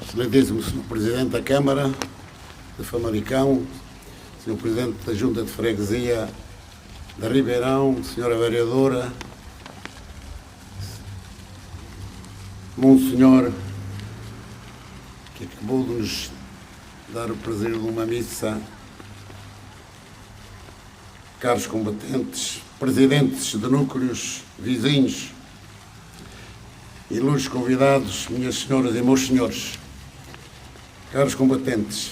Excelentíssimo Sr. Presidente da Câmara de Famalicão, Sr. Presidente da Junta de Freguesia de Ribeirão, Sra. Vereadora, Monsenhor, que acabou de nos dar o prazer de uma missa, caros combatentes, presidentes de núcleos vizinhos, ilustres convidados, minhas senhoras e meus senhores, caros combatentes,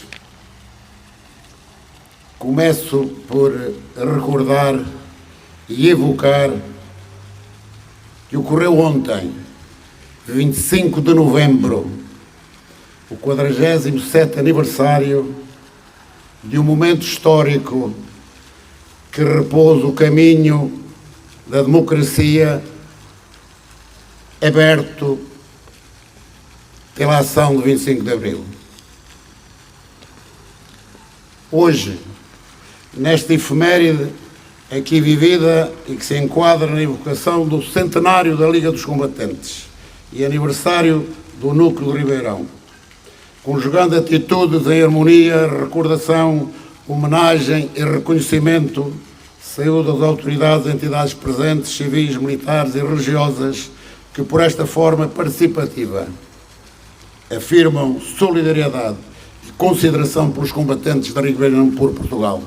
começo por recordar e evocar que ocorreu ontem, 25 de novembro, o 47º aniversário de um momento histórico que repôs o caminho da democracia aberto pela ação de 25 de Abril. Hoje, nesta efeméride aqui vivida e que se enquadra na evocação do centenário da Liga dos Combatentes e aniversário do Núcleo de Ribeirão, conjugando atitudes em harmonia, recordação, homenagem e reconhecimento, saúde às autoridades e entidades presentes, civis, militares e religiosas, que por esta forma participativa afirmam solidariedade e consideração pelos combatentes da Ribeirão por Portugal.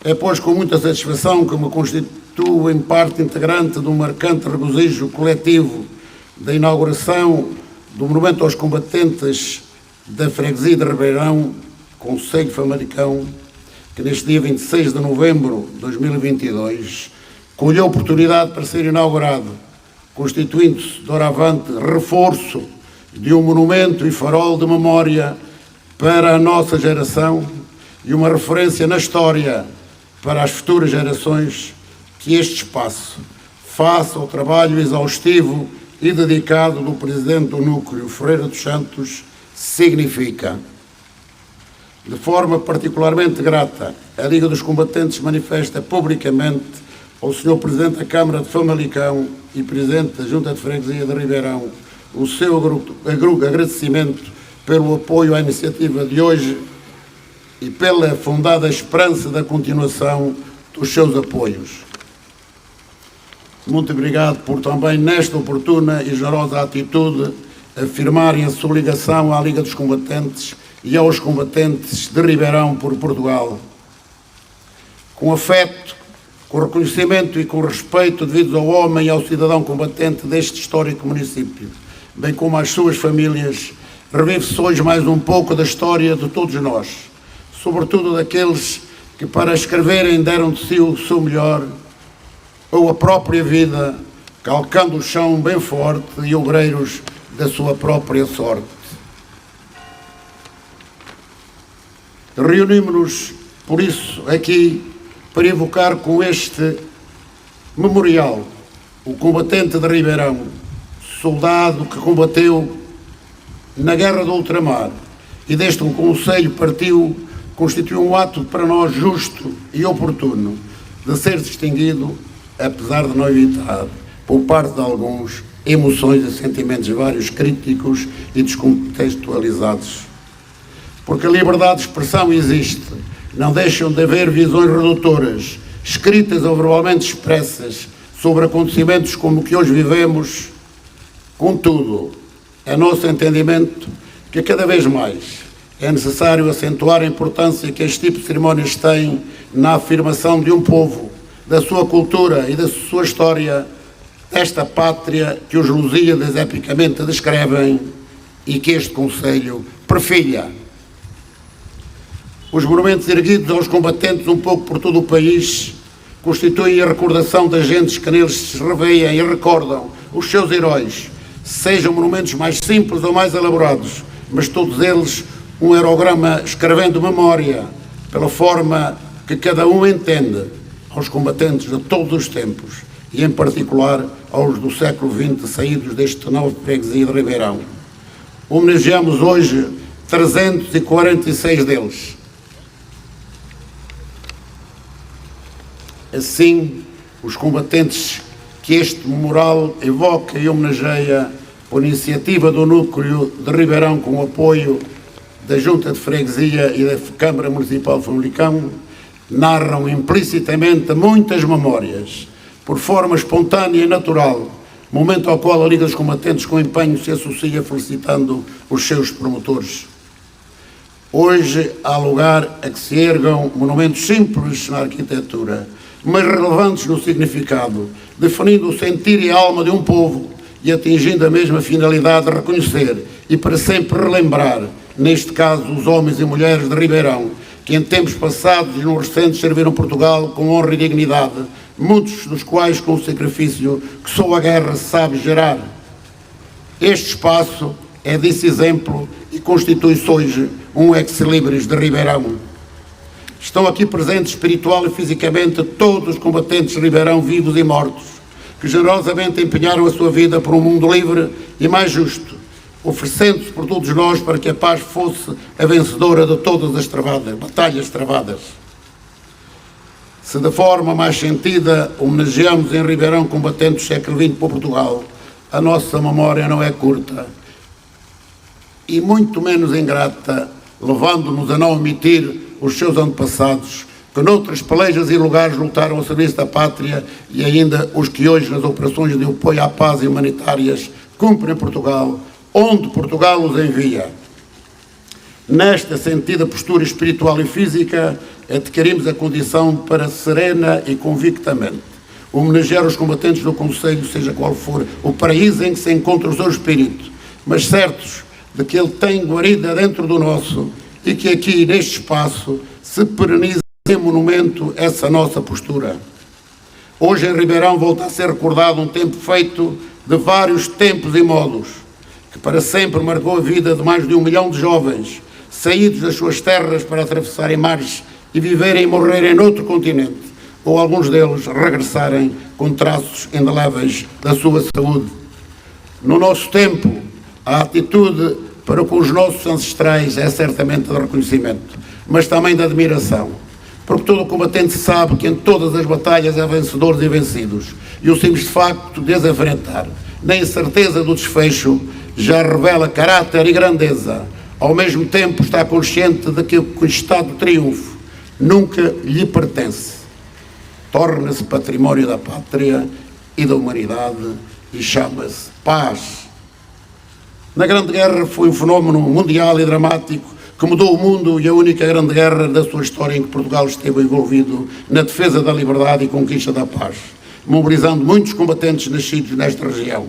É, pois, com muita satisfação que me constituo em parte integrante de um marcante regozijo coletivo da inauguração do Monumento aos Combatentes da Freguesia de Ribeirão, Concelho de Famalicão, que neste dia 26 de novembro de 2022 colheu a oportunidade para ser inaugurado, constituindo-se, doravante, reforço de um monumento e farol de memória para a nossa geração e uma referência na história para as futuras gerações, que este espaço faça o trabalho exaustivo e dedicado do Presidente do Núcleo, Ferreira dos Santos, significa. De forma particularmente grata, a Liga dos Combatentes manifesta publicamente ao Sr. Presidente da Câmara de Famalicão e Presidente da Junta de Freguesia de Ribeirão o seu agradecimento pelo apoio à iniciativa de hoje e pela fundada esperança da continuação dos seus apoios. Muito obrigado por também, nesta oportuna e generosa atitude, afirmarem a sua ligação à Liga dos Combatentes e aos combatentes de Ribeirão por Portugal. Com afeto, com reconhecimento e com respeito devidos ao homem e ao cidadão combatente deste histórico município, bem como às suas famílias, revive-se hoje mais um pouco da história de todos nós, sobretudo daqueles que para escreverem deram de si o seu melhor, ou a própria vida, calcando o chão bem forte e obreiros da sua própria sorte. Reunimos-nos, por isso, aqui, para evocar com este memorial o combatente de Ribeirão, soldado que combateu na Guerra do Ultramar e deste um conselho partiu, constituiu um ato para nós justo e oportuno de ser distinguido, apesar de não evitar, por parte de alguns, emoções e sentimentos vários, críticos e descontextualizados. Porque a liberdade de expressão existe, não deixam de haver visões redutoras, escritas ou verbalmente expressas, sobre acontecimentos como o que hoje vivemos. Contudo, é nosso entendimento que cada vez mais é necessário acentuar a importância que este tipo de cerimónias têm na afirmação de um povo, da sua cultura e da sua história, esta pátria que os Lusíadas epicamente descrevem e que este Conselho perfilha. Os monumentos erguidos aos combatentes um pouco por todo o país constituem a recordação das gentes que neles se reveem e recordam os seus heróis, sejam monumentos mais simples ou mais elaborados, mas todos eles um aerograma escrevendo memória, pela forma que cada um entende, aos combatentes de todos os tempos, e em particular aos do século XX, saídos deste novo freguesia de Ribeirão. Homenageamos hoje 346 deles. Assim, os combatentes que este memorial evoca e homenageia por iniciativa do Núcleo de Ribeirão, com o apoio da Junta de Freguesia e da Câmara Municipal de Famalicão, narram implicitamente muitas memórias, por forma espontânea e natural, momento ao qual a Liga dos Combatentes com empenho se associa felicitando os seus promotores. Hoje há lugar a que se ergam monumentos simples na arquitetura, mas relevantes no significado, definindo o sentir e a alma de um povo e atingindo a mesma finalidade de reconhecer e para sempre relembrar, neste caso, os homens e mulheres de Ribeirão, que em tempos passados e nos recentes serviram Portugal com honra e dignidade, muitos dos quais com o sacrifício que só a guerra sabe gerar. Este espaço é desse exemplo e constitui-se hoje um ex-libris de Ribeirão. Estão aqui presentes espiritual e fisicamente todos os combatentes de Ribeirão, vivos e mortos, que generosamente empenharam a sua vida por um mundo livre e mais justo, oferecendo-se por todos nós para que a paz fosse a vencedora de todas as batalhas travadas. Se de forma mais sentida homenageamos em Ribeirão combatentes do século XX por Portugal, a nossa memória não é curta e muito menos ingrata, levando-nos a não omitir os seus antepassados, que noutras pelejas e lugares lutaram ao serviço da pátria, e ainda os que hoje nas operações de apoio à paz e humanitárias cumprem em Portugal, onde Portugal os envia. Nesta sentida postura espiritual e física, adquirimos a condição para serena e convictamente homenagear os combatentes do Conselho, seja qual for o paraíso em que se encontra o seu espírito, mas certos de que ele tem guarida dentro do nosso e que aqui, neste espaço, se pereniza em monumento essa nossa postura. Hoje em Ribeirão volta a ser recordado um tempo feito de vários tempos e modos, que para sempre marcou a vida de mais de 1 milhão de jovens, saídos das suas terras para atravessarem mares e viverem e morrerem noutro continente, ou alguns deles regressarem com traços indeléveis da sua saúde. No nosso tempo, a atitude para com os nossos ancestrais é certamente de reconhecimento, mas também de admiração, porque todo combatente sabe que em todas as batalhas há vencedores e vencidos, e o simples facto de as enfrentar, nem a certeza do desfecho, já revela caráter e grandeza. Ao mesmo tempo está consciente de que o conquistado triunfo nunca lhe pertence. Torna-se património da pátria e da humanidade e chama-se paz. Na Grande Guerra foi um fenómeno mundial e dramático que mudou o mundo, e a única grande guerra da sua história em que Portugal esteve envolvido na defesa da liberdade e conquista da paz, mobilizando muitos combatentes nascidos nesta região.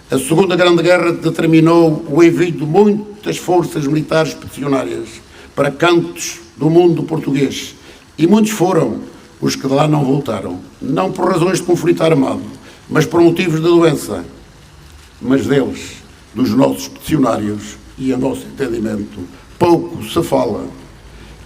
A Segunda Grande Guerra determinou o envio de muitas forças militares expedicionárias para cantos do mundo português, e muitos foram os que de lá não voltaram, não por razões de conflito armado, mas por motivos de doença. Mas deles, dos nossos expedicionários e a nosso entendimento, pouco se fala.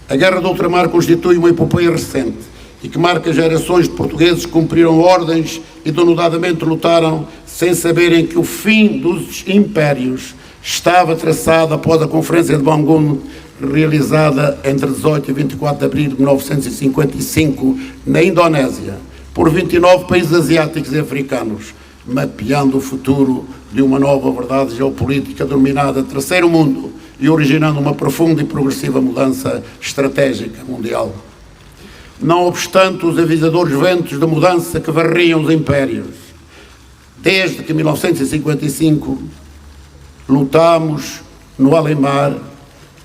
A Guerra do Ultramar constitui uma epopeia recente e que marca gerações de portugueses que cumpriram ordens e denodadamente lutaram sem saberem que o fim dos impérios estava traçado após a Conferência de Bangun, realizada entre 18 e 24 de abril de 1955 na Indonésia, por 29 países asiáticos e africanos, mapeando o futuro de uma nova verdade geopolítica denominada Terceiro Mundo e originando uma profunda e progressiva mudança estratégica mundial. Não obstante os avisadores ventos de mudança que varriam os impérios, desde que em 1955 lutámos no além-mar,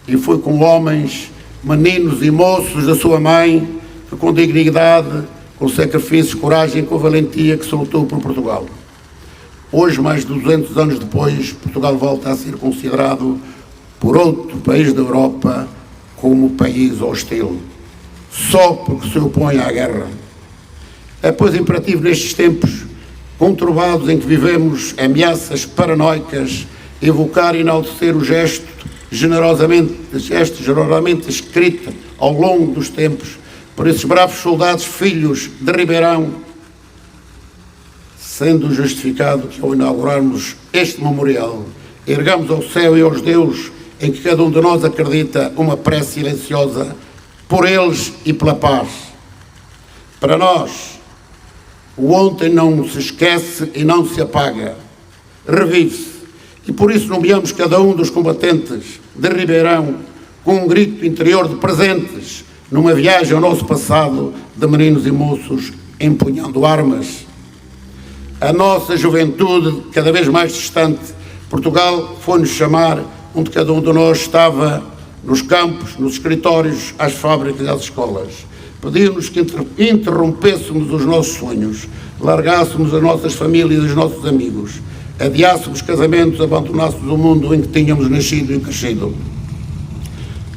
e foi com homens, meninos e moços da sua mãe, que com dignidade, com sacrifício, coragem e com valentia que se lutou por Portugal. Hoje, mais de 200 anos depois, Portugal volta a ser considerado por outro país da Europa como país hostil, só porque se opõe à guerra. É, pois, imperativo nestes tempos conturbados em que vivemos ameaças paranoicas, evocar e enaltecer o gesto generosamente escrito ao longo dos tempos por esses bravos soldados filhos de Ribeirão, sendo justificado que ao inaugurarmos este memorial, ergamos ao céu e aos deuses em que cada um de nós acredita uma prece silenciosa por eles e pela paz. Para nós, o ontem não se esquece e não se apaga, revive-se, E por isso nomeamos cada um dos combatentes de Ribeirão com um grito interior de presentes numa viagem ao nosso passado de meninos e moços empunhando armas. A nossa juventude, cada vez mais distante, Portugal foi-nos chamar onde cada um de nós estava, nos campos, nos escritórios, às fábricas e às escolas. Pediu-nos que interrompêssemos os nossos sonhos, largássemos as nossas famílias e os nossos amigos, adiássemos casamentos, abandonássemos o mundo em que tínhamos nascido e crescido.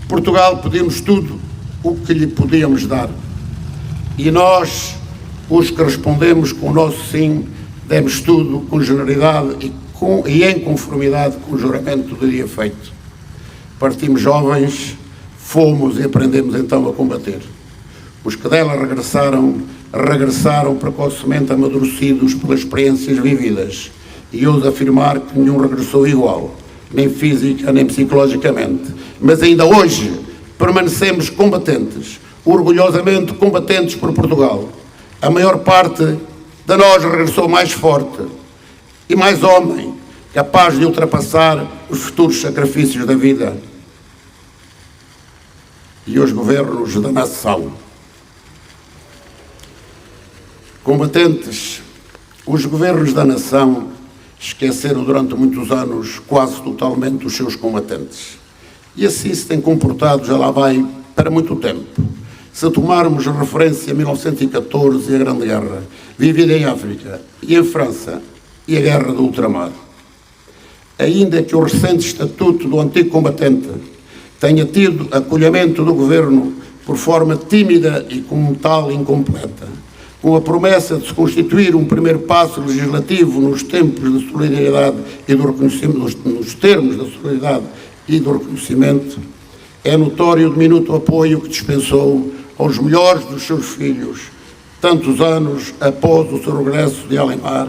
Portugal pediu-nos tudo o que lhe podíamos dar. E nós, os que respondemos com o nosso sim, demos tudo com generosidade e em conformidade com o juramento do dia feito. Partimos jovens, fomos e aprendemos então a combater. Os que dela regressaram precocemente amadurecidos pelas experiências vividas, e ouso afirmar que nenhum regressou igual, nem física nem psicologicamente. Mas ainda hoje permanecemos combatentes, orgulhosamente combatentes por Portugal. A maior parte de nós regressou mais forte e mais homem, capaz de ultrapassar os futuros sacrifícios da vida. E os governos da nação. Combatentes, os governos da nação esqueceram durante muitos anos quase totalmente os seus combatentes. E assim se tem comportado, já lá vai, para muito tempo. Se tomarmos referência a 1914 e a Grande Guerra, vivida em África e em França, e a Guerra do Ultramar. Ainda que o recente estatuto do antigo combatente tenha tido acolhimento do governo por forma tímida e como tal incompleta, com a promessa de se constituir um primeiro passo legislativo nos tempos de solidariedade e do reconhecimento, nos termos da solidariedade e do reconhecimento, é notório o diminuto apoio que dispensou aos melhores dos seus filhos, tantos anos após o seu regresso de Além-Mar,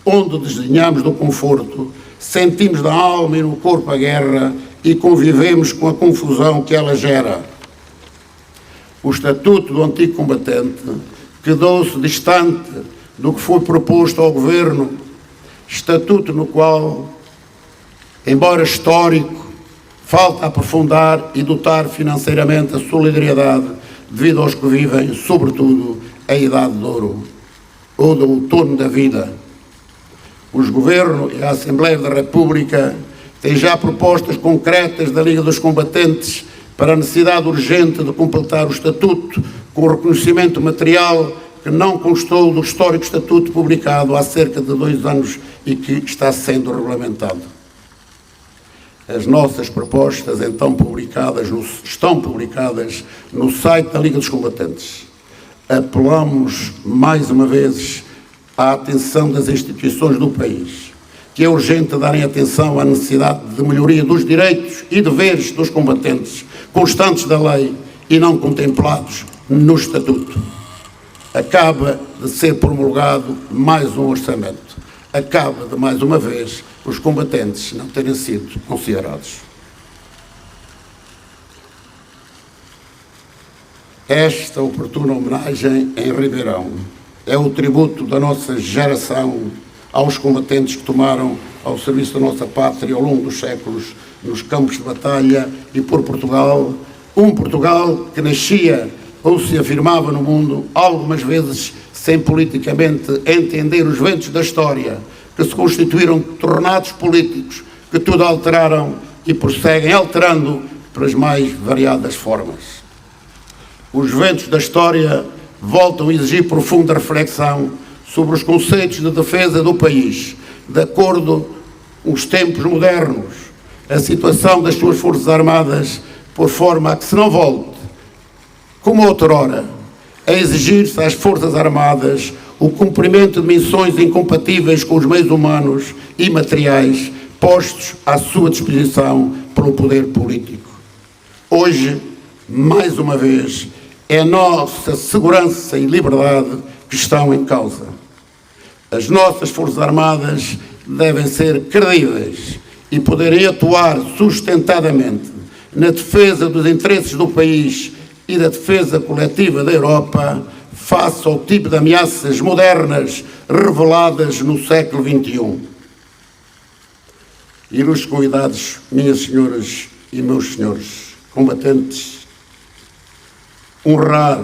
onde desdenhamos do conforto, sentimos da alma e no corpo a guerra e convivemos com a confusão que ela gera. O estatuto do antigo combatente quedou-se distante do que foi proposto ao governo, estatuto no qual, embora histórico, falta aprofundar e dotar financeiramente a solidariedade devido aos que vivem, sobretudo, a idade de ouro, ou do outono da vida. Os governos e a Assembleia da República têm já propostas concretas da Liga dos Combatentes para a necessidade urgente de completar o estatuto com o reconhecimento material que não constou do histórico estatuto publicado há cerca de 2 anos e que está sendo regulamentado. As nossas propostas então estão publicadas no site da Liga dos Combatentes. Apelamos mais uma vez à atenção das instituições do país, que é urgente darem atenção à necessidade de melhoria dos direitos e deveres dos combatentes, constantes da lei e não contemplados no Estatuto. Acaba de ser promulgado mais um orçamento. Acaba de, mais uma vez, os combatentes não terem sido considerados. Esta oportuna homenagem em Ribeirão é o tributo da nossa geração aos combatentes que tomaram ao serviço da nossa pátria ao longo dos séculos, nos campos de batalha e por Portugal, um Portugal que nascia ou se afirmava no mundo, algumas vezes sem politicamente entender os ventos da história, que se constituíram tornados políticos, que tudo alteraram e prosseguem alterando pelas mais variadas formas. Os ventos da história voltam a exigir profunda reflexão sobre os conceitos de defesa do país, de acordo com os tempos modernos, a situação das suas Forças Armadas, por forma a que se não volte, como outrora, a exigir-se às Forças Armadas o cumprimento de missões incompatíveis com os meios humanos e materiais postos à sua disposição pelo poder político. Hoje, mais uma vez, é a nossa segurança e liberdade que estão em causa. As nossas Forças Armadas devem ser credíveis e poderem atuar sustentadamente na defesa dos interesses do país e da defesa coletiva da Europa face ao tipo de ameaças modernas reveladas no século XXI. ilustres convidados, minhas senhoras e meus senhores combatentes, honrar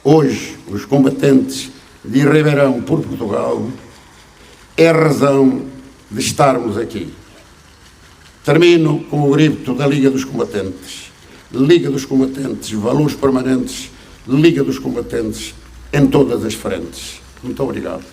hoje os combatentes de Ribeirão por Portugal é a razão de estarmos aqui. Termino com o grito da Liga dos Combatentes. Liga dos Combatentes, valores permanentes, Liga dos Combatentes em todas as frentes. Muito obrigado.